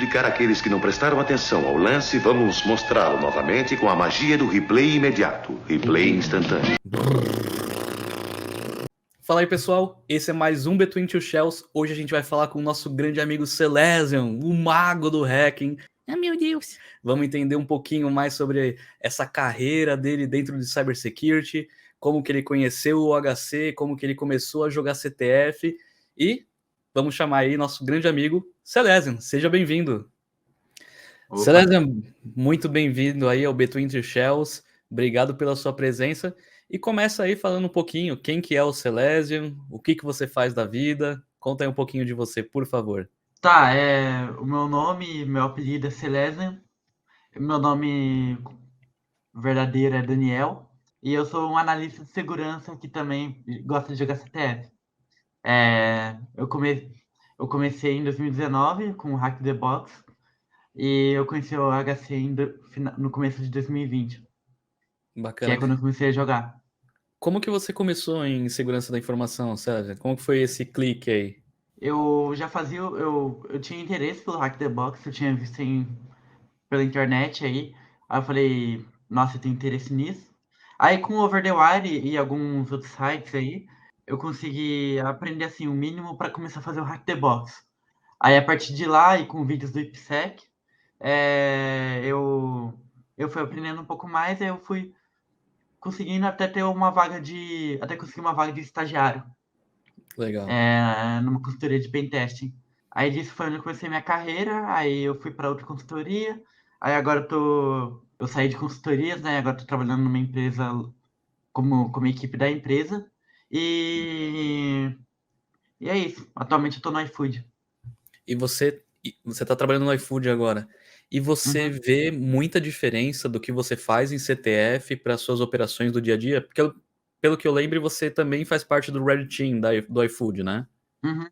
explicar àqueles que não prestaram atenção ao lance, vamos mostrá-lo novamente com a magia do replay imediato. Replay instantâneo. Fala aí, pessoal. Esse é mais um Between Two Shells. Hoje a gente vai falar com o nosso grande amigo Celesium, o mago do hacking. Ah, meu Deus! Vamos entender um pouquinho mais sobre essa carreira dele dentro de cybersecurity, como que ele conheceu o HC, como que ele começou a jogar CTF e vamos chamar aí nosso grande amigo Celesium. Seja bem-vindo. Celesium, muito bem-vindo aí ao Between Two Shells. Obrigado pela sua presença. E começa aí falando um pouquinho quem que é o Celesium, o que você faz da vida. Conta aí um pouquinho de você, por favor. Tá, o meu apelido é Celesium. Meu nome verdadeiro é Daniel. E eu sou um analista de segurança que também gosta de jogar CTF. Eu comecei em 2019 com o Hack the Box. E eu conheci o HC no começo de 2020. Bacana. Que é quando eu comecei a jogar. Como que você começou em segurança da informação, Celesium? Como que foi esse clique aí? Eu já fazia. Eu tinha interesse pelo Hack the Box, eu tinha visto pela internet aí. Aí eu falei, nossa, eu tenho interesse nisso. Aí com o Over the Wire e alguns outros sites aí, eu consegui aprender assim o mínimo para começar a fazer o Hack the Box. Aí a partir de lá e com vídeos do IPsec, eu fui aprendendo um pouco mais, aí eu fui conseguindo até conseguir uma vaga de estagiário. Legal. Numa consultoria de pentesting. Aí disso foi onde eu comecei minha carreira, aí eu fui para outra consultoria, aí agora eu saí de consultorias, né? Agora tô trabalhando numa empresa como equipe da empresa. E é isso. Atualmente eu tô no iFood. E você tá trabalhando no iFood agora. E você vê muita diferença do que você faz em CTF para suas operações do dia a dia? Porque pelo que eu lembro, você também faz parte do Red Team do iFood, né? Uhum.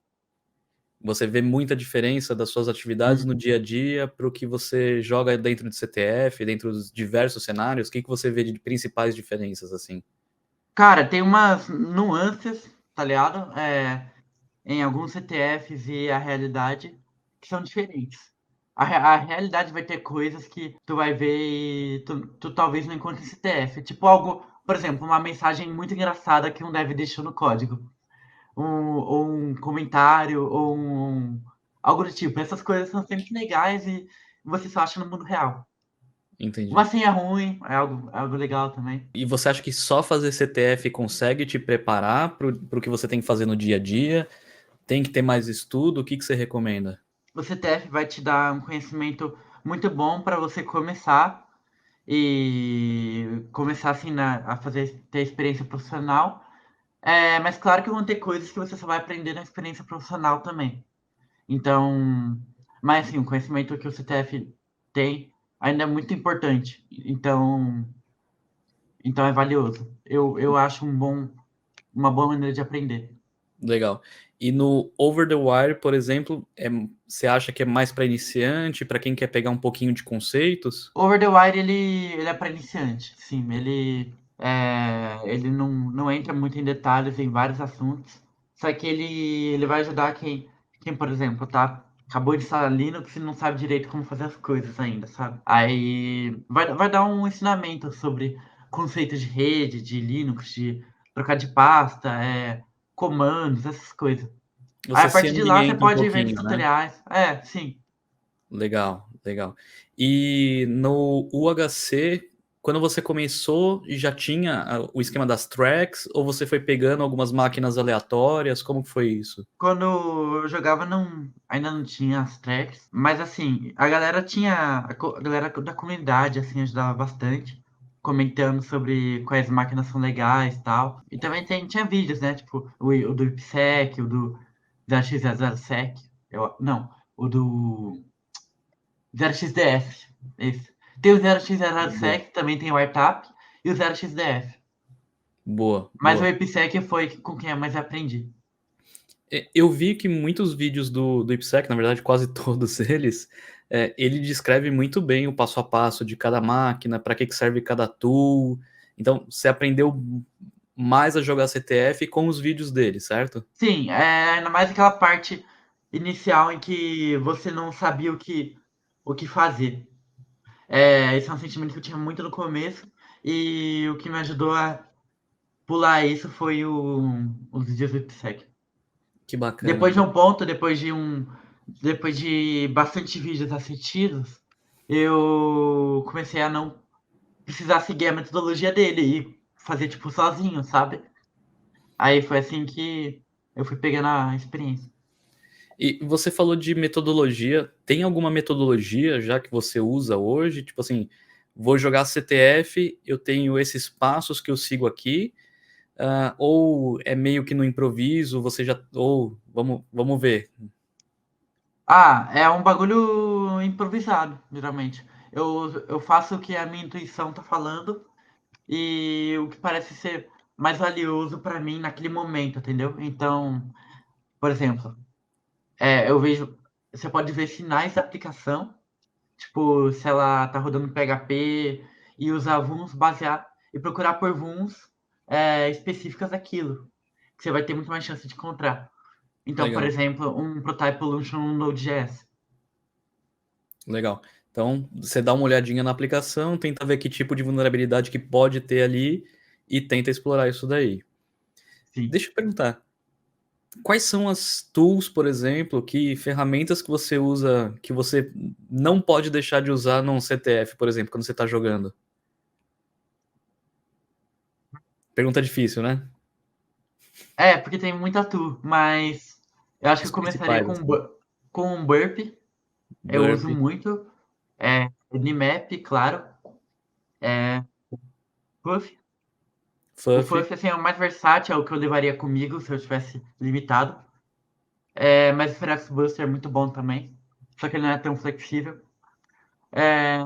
Você vê muita diferença das suas atividades no dia a dia para o que você joga dentro de CTF, dentro dos diversos cenários? O que você vê de principais diferenças, assim? Cara, tem umas nuances, tá ligado? Em alguns CTFs e a realidade que são diferentes. A realidade vai ter coisas que tu vai ver e tu talvez não encontre em CTF. Tipo algo, por exemplo, uma mensagem muito engraçada que um dev deixou no código. Ou um comentário, algo do tipo. Essas coisas são sempre legais e você só acha no mundo real. Entendi. Uma senha ruim é algo legal também. E você acha que só fazer CTF consegue te preparar para o que você tem que fazer no dia a dia? Tem que ter mais estudo? O que você recomenda? O CTF vai te dar um conhecimento muito bom para você começar e começar assim a ter experiência profissional. Mas claro que vão ter coisas que você só vai aprender na experiência profissional também. Então, mas assim, o conhecimento que o CTF tem ainda é muito importante. Então é valioso. Eu acho uma boa maneira de aprender. Legal. E no Over the Wire, por exemplo, você acha que é mais para iniciante, para quem quer pegar um pouquinho de conceitos? Over the Wire ele é para iniciante, sim. Ele não entra muito em detalhes em vários assuntos. Só que ele vai ajudar quem, por exemplo, acabou de instalar Linux e não sabe direito como fazer as coisas ainda, sabe? Aí vai dar um ensinamento sobre conceitos de rede, de Linux, de trocar de pasta, comandos, essas coisas. Aí Você a se partir de lá você ambienta um pode ver de pouquinho, né? tutoriais. Sim. Legal, legal. E no UHC, quando você começou, já tinha o esquema das tracks, ou você foi pegando algumas máquinas aleatórias? Como que foi isso? Quando eu jogava, ainda não tinha as tracks, mas assim, a galera a galera da comunidade, assim, ajudava bastante, comentando sobre quais máquinas são legais e tal. E também tinha vídeos, né, tipo, o do IPsec, o do 0x00sec, não, o do 0xDF, esse. Tem o 0x00sec, também tem o AirTap, e o 0xDF. Boa, Mas o boa. IPsec foi com quem eu mais aprendi. Eu vi que muitos vídeos do IPsec, na verdade quase todos eles, ele descreve muito bem o passo a passo de cada máquina, para que serve cada tool. Então, você aprendeu mais a jogar CTF com os vídeos dele, certo? Sim, ainda mais aquela parte inicial em que você não sabia o que o que fazer. Esse é um sentimento que eu tinha muito no começo, e o que me ajudou a pular isso foi os dias do IPSEC. Que bacana. Depois de um ponto, depois de bastante vídeos assistidos, eu comecei a não precisar seguir a metodologia dele e fazer, tipo, sozinho, sabe? Aí foi assim que eu fui pegando a experiência. E você falou de metodologia. Tem alguma metodologia já que você usa hoje? Tipo assim, vou jogar CTF, eu tenho esses passos que eu sigo aqui, ou é meio que no improviso, você já. Ou vamos ver. Ah, é um bagulho improvisado, geralmente. Eu faço o que a minha intuição tá falando e o que parece ser mais valioso pra mim naquele momento, entendeu? Então, por exemplo, eu vejo. Você pode ver sinais da aplicação, tipo, se ela tá rodando PHP e usar VUNs basear e procurar por VUNs específicas daquilo, que você vai ter muito mais chance de encontrar. Então, por Legal, exemplo, um Protype Pollution no Node.js. legal. Então, você dá uma olhadinha na aplicação, tenta ver que tipo de vulnerabilidade que pode ter ali e tenta explorar isso daí. Sim. Deixa eu perguntar, quais são as tools, por exemplo, que ferramentas que você usa, que você não pode deixar de usar num CTF, por exemplo, quando você está jogando? Pergunta difícil, né? Porque tem muita tool, mas eu acho que As eu começaria principais, com, assim. com um Burp. Eu uso Burp, muito. Nmap, claro. Puff. O Fuff, Puff assim, é o mais versátil, é o que eu levaria comigo se eu tivesse limitado. Mas o Ferox Buster é muito bom também. Só que ele não é tão flexível. É,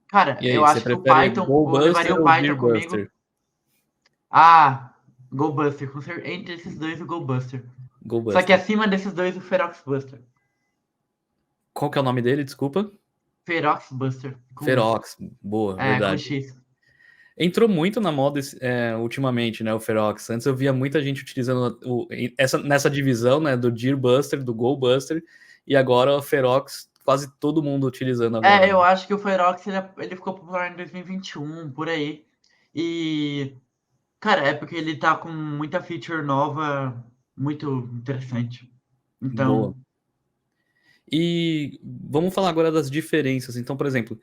Cara, e eu aí, você acho que o prefere Python, eu levaria GoBuster o ou Python comigo. DeerBuster? Ah, GoBuster. Entre esses dois, o GoBuster. Só que GoBuster. acima desses dois, o Ferox Buster. Qual que é o nome dele, desculpa? Ferox Buster. Ferox, boa, Com verdade. X. Entrou muito na moda ultimamente, né, o Ferox. Antes eu via muita gente utilizando nessa divisão, né, do DeerBuster, do GoBuster, e agora o Ferox, quase todo mundo utilizando agora, Eu né? acho que o Ferox ele ficou popular em 2021, por aí. E, cara, é porque ele tá com muita feature nova, muito interessante. Boa. Então, E vamos falar agora das diferenças. Então, por exemplo,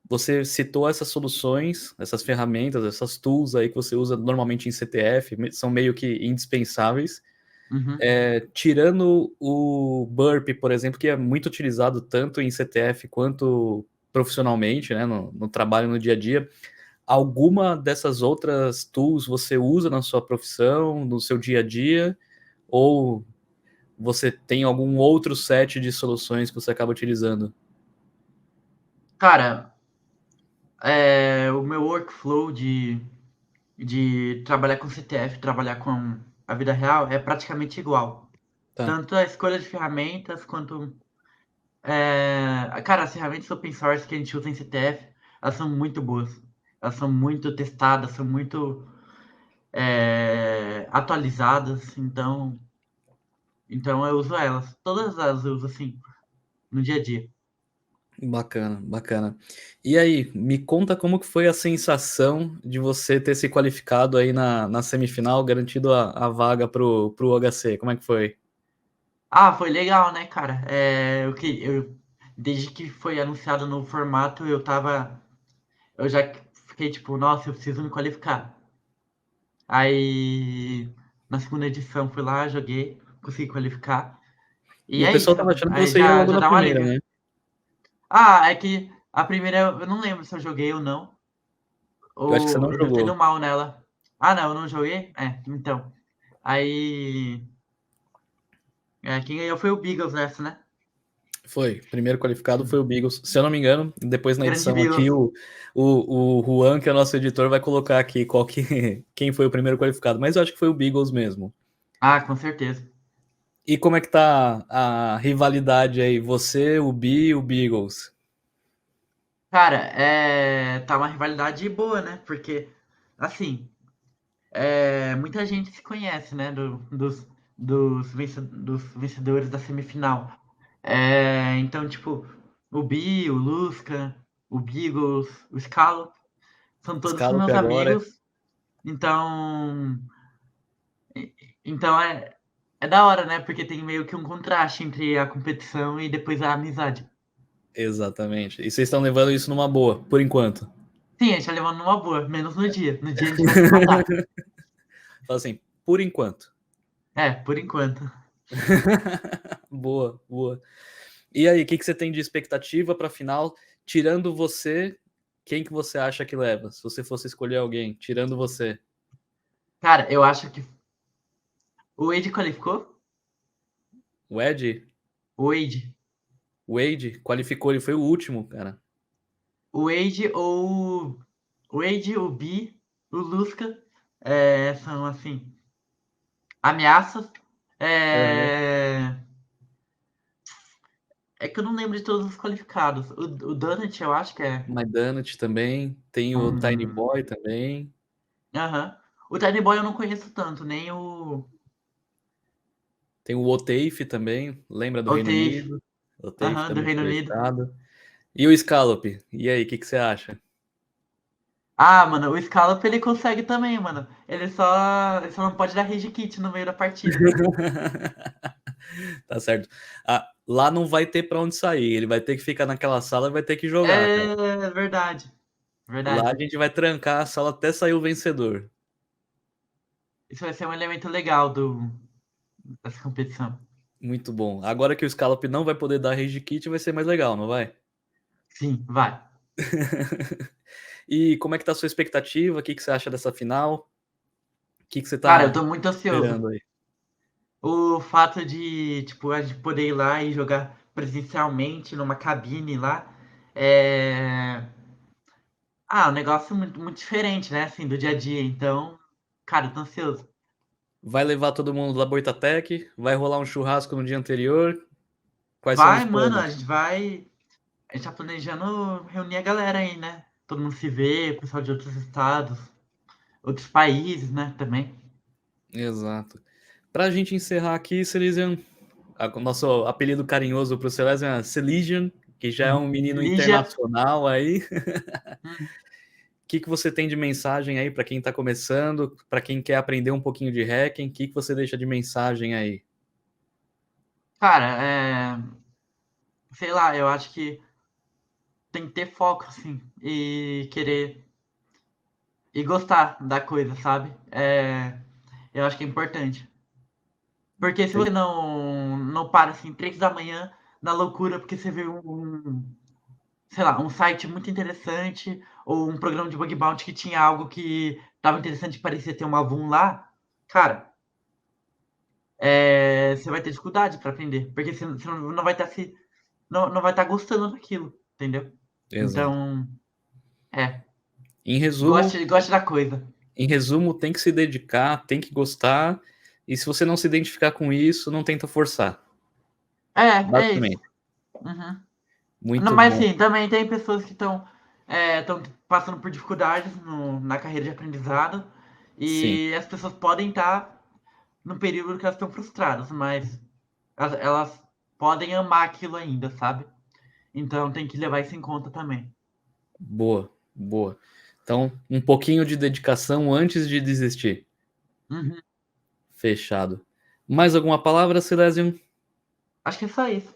você citou essas soluções, essas ferramentas, essas tools aí que você usa normalmente em CTF, são meio que indispensáveis. uhum. Tirando o Burp, por exemplo, que é muito utilizado tanto em CTF quanto profissionalmente, né, no trabalho, no dia a dia, alguma dessas outras tools você usa na sua profissão, no seu dia a dia, ou você tem algum outro set de soluções que você acaba utilizando? Cara, o meu workflow de trabalhar com CTF, trabalhar com a vida real é praticamente igual. Tá, Tanto a escolha de ferramentas quanto. Cara, as ferramentas open source que a gente usa em CTF, elas são muito boas. Elas são muito testadas, são muito atualizadas, então eu uso elas. Todas elas eu uso assim, no dia a dia. bacana, bacana. E aí, me conta como que foi a sensação de você ter se qualificado aí na semifinal, garantido a vaga pro HC, como é que foi? Ah, foi legal, né, cara? Desde que foi anunciado no formato, eu já fiquei tipo, nossa, eu preciso me qualificar. Aí, na segunda edição, fui lá, joguei, consegui qualificar. E E o é pessoal isso. tava achando que Aí você ia já, logo já na dá um primeira, alívio. né? Ah, é que a primeira eu não lembro se eu joguei ou não. Eu acho que você não Ou eu devo ter ido jogou. mal nela. Ah, não, eu não joguei? Então. Aí. Quem ganhou foi o Beagles nessa, né? Foi. Primeiro qualificado foi o Beagles. Se eu não me engano, depois na Grande edição aqui, Beagles. o Juan, que é o nosso editor, vai colocar aqui quem foi o primeiro qualificado. Mas eu acho que foi o Beagles mesmo. Ah, com certeza. E como é que tá a rivalidade aí? Você, o Bi e o Beagles? Cara, tá uma rivalidade boa, né? Porque, assim, muita gente se conhece, né? Dos vencedores da semifinal. Então, tipo, o Bi, o Lusca, o Beagles, o Scallop, são todos Scallop meus agora. amigos. Então, então é da hora, né? Porque tem meio que um contraste entre a competição e depois a amizade. Exatamente. E vocês estão levando isso numa boa, por enquanto. Sim, a gente tá levando numa boa, menos no dia. No dia a gente vai se matar. Fala assim, por enquanto. Por enquanto. Boa, boa. E aí, o que você tem de expectativa para a final? Tirando você, quem que você acha que leva? Se você fosse escolher alguém, tirando você. Cara, eu acho que o Wade qualificou? O Ed, O Wade. o Wade qualificou, ele foi o último, cara. O Wade ou o Wade, o Bi, o Lusca são assim ameaças. Uhum. É... é que eu não lembro de todos os qualificados. O Donut, eu acho que é. My Donut também, tem o Tiny Um... Boy também, Aham. O Tiny Boy eu não conheço tanto, nem o tem o Otafe também, lembra do Reino Otave, Unido? Otafe aham, do também Reino Unido. qualificado. E o Scallop, e aí, o que você acha? Ah, mano, o Scallop ele consegue também, mano. Ele só não pode dar rage kit no meio da partida. Tá certo. Ah, lá não vai ter pra onde sair, ele vai ter que ficar naquela sala e vai ter que jogar, cara. É verdade, Lá verdade. a gente vai trancar a sala até sair o vencedor. Isso vai ser um elemento legal dessa competição. Muito bom. Agora que o Scallop não vai poder dar rage kit, vai ser mais legal, não vai? Sim, vai. E como é que tá a sua expectativa? O que você acha dessa final? O que você Cara, eu tá tô muito ansioso. esperando aí? O fato de, tipo, a gente poder ir lá e jogar presencialmente numa cabine lá é. Um negócio muito, muito diferente, né? Assim, do dia a dia. Então, cara, eu tô ansioso. Vai levar todo mundo da Boitatec? Vai rolar um churrasco no dia anterior? Quais são os Vai, mano, a planos? gente vai. A gente tá planejando reunir a galera aí, né? Todo mundo se vê, pessoal de outros estados, outros países, né? Também. Exato. Pra gente encerrar aqui, Celesian, o nosso apelido carinhoso pro Celesian é Celesian, que já é um menino Lígia. internacional aí. Hum, O que você tem de mensagem aí para quem está começando, para quem quer aprender um pouquinho de hacking? O que você deixa de mensagem aí? Cara, sei lá, eu acho que tem que ter foco, assim, e querer e gostar da coisa, sabe? Eu acho que é importante. Porque se você não para assim, 3 da manhã, na loucura, porque você vê sei lá, um site muito interessante, ou um programa de bug bounty que tinha algo que tava interessante e parecia ter uma VUM lá, cara, você vai ter dificuldade para aprender, porque você não vai estar não vai estar gostando daquilo, entendeu? Exato. Então, é, Em resumo, goste da coisa. tem que se dedicar, tem que gostar, e se você não se identificar com isso, não tenta forçar. É isso. Basicamente. Uhum. Não, Muito mas bom. sim, também tem pessoas que estão passando por dificuldades na carreira de aprendizado Sim, e as pessoas podem estar no período que elas estão frustradas, mas elas podem amar aquilo ainda, sabe? Então tem que levar isso em conta também. boa, boa. Então, um pouquinho de dedicação antes de desistir. Uhum. Fechado. Mais alguma palavra, Silesium? Acho que é só isso.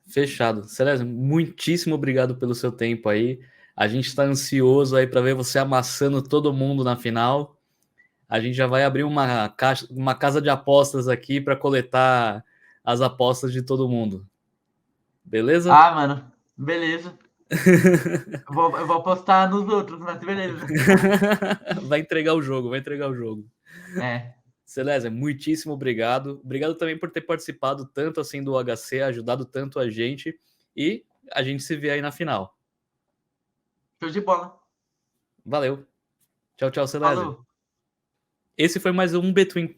Fechado. Celésio, muitíssimo obrigado pelo seu tempo aí. A gente está ansioso aí para ver você amassando todo mundo na final. A gente já vai abrir uma casa de apostas aqui para coletar as apostas de todo mundo. Beleza? Ah, mano, beleza. Eu vou apostar nos outros, mas beleza. Vai entregar o jogo, vai entregar o jogo. É. Celésio, muitíssimo obrigado. Obrigado também por ter participado tanto assim do HC, ajudado tanto a gente. E a gente se vê aí na final. Show de bola. Valeu. Tchau, tchau, Celésio. Falou. Esse foi mais um Between.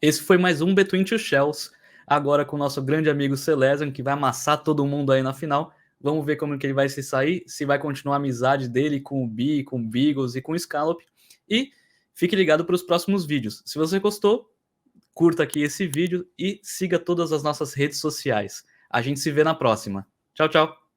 Esse foi mais um Between Two Shells. Agora com o nosso grande amigo Celesian, que vai amassar todo mundo aí na final. Vamos ver como que ele vai se sair, se vai continuar a amizade dele com o Bi, com o Beagles e com o Scallop. E fique ligado para os próximos vídeos. Se você gostou, curta aqui esse vídeo e siga todas as nossas redes sociais. A gente se vê na próxima. Tchau, tchau!